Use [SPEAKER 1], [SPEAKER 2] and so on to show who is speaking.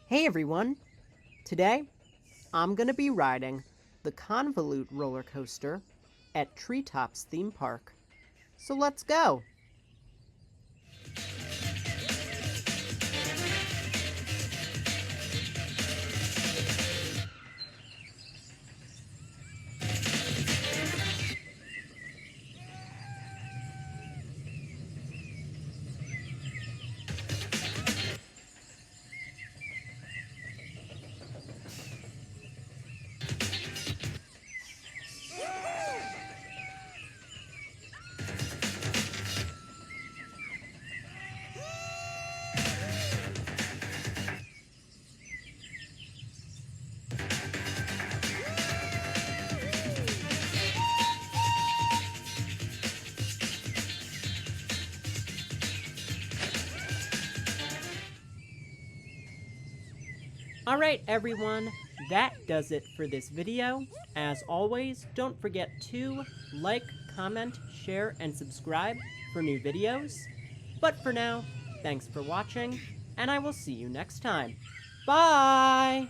[SPEAKER 1] Hey everyone! Today, I'm going to be riding the Convolute roller coaster at Treetops Theme Park. So let's go! Alright everyone, that does it for this video. As always, don't forget to like, comment, share, and subscribe for new videos. But for now, thanks for watching, and I will see you next time. Bye!